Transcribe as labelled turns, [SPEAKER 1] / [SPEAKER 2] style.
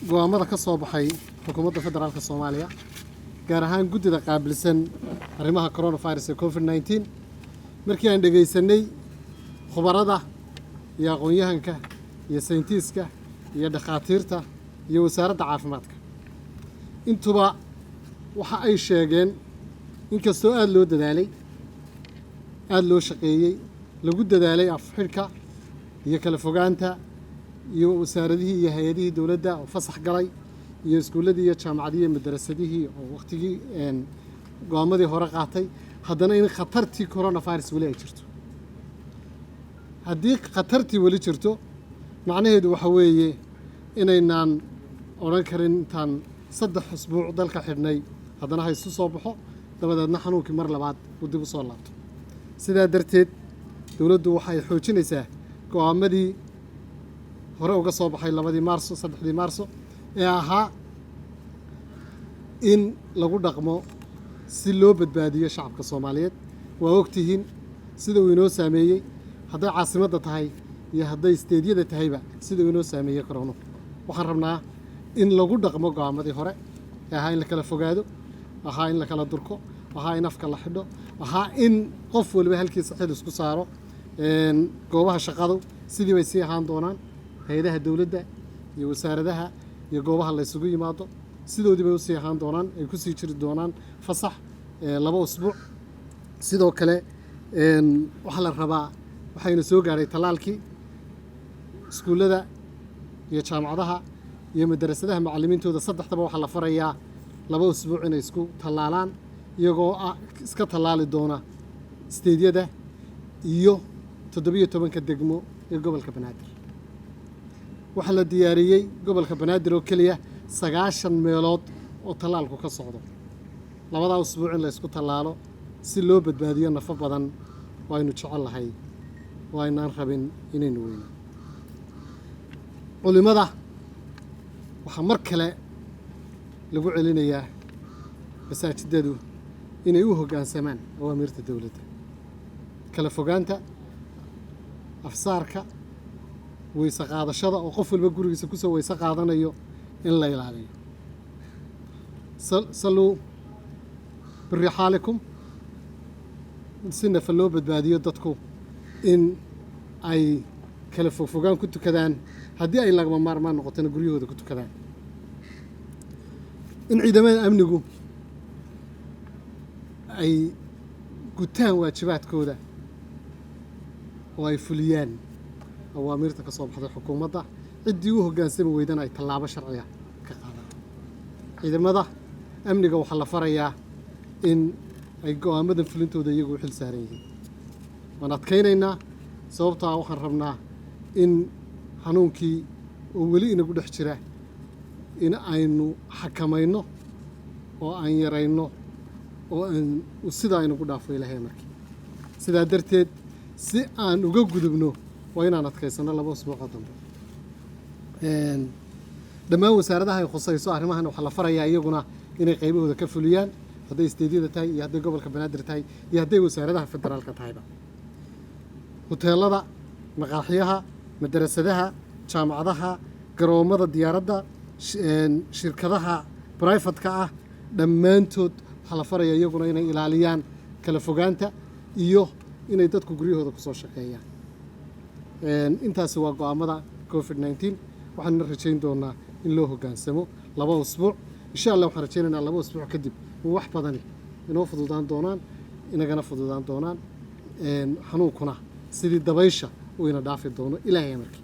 [SPEAKER 1] go'aamada ka soo baxay xukuumadda federaalka Soomaaliya gaar ahaan guddida qaabilsan arrimaha coronavirus ee COVID-19 markii aan dhageysanay khubarada iyo aqoon-yahanka iyo sayniska iyo dhakhaatiirta iyo wasaaradda caafimaadka intuba waxa ay sheegeen inkastoo aad loo dadaalay aad loo shaqeeyay lagu dadaalay afxirka iyo kala fogaanta iyo wasaaradihii iyo hay'adihii dawladda oo fasax galay iyo iskuuladii iyo jaamacadihii iyo madrasadihii oo waqtigii go'aamadii hore qaatay haddana in khatartii coronavirus weli ay jirto haddii khatartii weli jirto macnaheedu waxa weeye inaynaan odhan karin intaan 3 usbuuc dalka xidhnay haddana ha isu soo baxo dabadeedna xanuunkii mar labaad uu dib u soo laabto sidaa darteed dawladdu waxay xoojinaysaa go'aamadii hore uga soo baxay 2 Maarso 3 Maarso ee ahaa in lagu dhaqmo si loo badbaadiyo shacabka Soomaaliyeed waa ogtihiin sida uu inoo saameeyay hadday caasimadda tahay iyo hadday isteediyada tahayba sida uu inoo saameeyay corona waxaan rabnaa in lagu dhaqmo go'aamadii hore ee ahaa in la kala fogaado ahaa in la kala durko ahaa in afka la xidho ahaa in qof waliba halkiisa xil isku saaro goobaha shaqadu sidii bay sii ahaan doonaan hay'adaha dawladda iyo wasaaradaha iyo goobaha la isugu yimaado sidoodii bay u sii ahaan doonaan ay ku sii jiri doonaan fasax 2 usbuuc sidoo kale waxa la rabaa waxayna soo gaaray talaalkii iskuulada iyo jaamacadaha iyo madrasadaha macallimiintooda saddexdaba waxa la farayaa 2 usbuuc inay isku talaalaan iyagoo iska talaali doona isteediyada iyo 17 degmo ee gobolka Banaadir waxa la diyaariyay gobolka Banaadir oo kaliya 9 meelood oo talaalku ka socdo 2 usbuuc in la isku talaalo si loo badbaadiyo nafo badan waynu jecelahay waynaan rabin inaynu weyno culimada waxa mar kale lagu celinayaa masaajidadu inay u hoggaansamaan awaamirta dawladda kala fogaanta afsaarka weysa qaadashada oo qof walba gurigiisa ku soo weysa qaadanayo in la ilaaliyo saluu birixaalikum si nafa loo badbaadiyo dadku in ay kala fogaan ku tukadaan haddii ay lagama maarmaan noqotona guryahooda ku tukadaan in ciidamada amnigu ay gutaan waajibaadkooda oo ay fuliyaan awaamirta ka soo baxday xukuumadda ciddii u hoggaansami weydana ay tallaabo sharciya ka qaadaan ciidamada amniga waxaa la farayaa in ay go'aamadan fulintooda iyagu u xil saaran yihiin waan adkaynaynaa sababtaa waxaan rabnaa in xanuunkii oo weli inagu dhex jira in aynu xakamayno oo aan yarayno oo aan sidaa inagu dhaafo ilaahay markii sidaa darteed si aan uga gudubno waa inaan adkaysano 2 usbuuc dambe dhammaan wasaaradaha ay khusayso arrimahan waxa la farayaa iyaguna inay qaybahooda ka fuliyaan hadday isteediyada tahay iyo hadday gobolka Banaadir tahay iyo hadday wasaaradaha federaalka tahayba hoteelada maqaaxiyaha madrasadaha jaamacadaha garoomada diyaaradda shirkadaha private-ka ah dhammaantood waxa la farayaa iyaguna inay ilaaliyaan kala fogaanta iyo inay dadku guryahooda ku soo shaqeeyaan intaasi waa go'aamada COVID-19 waxaan rajayn doonaa in loo hoggaansamo 2 usbuuc insha Allah waxaan rajaynaynaa 2 usbuuc kadib wax badan inoo fududaan doonaan inagana fududaan doonaan xanuunkuna sidii dabaysha uu ina dhaafi doono ilaahay markii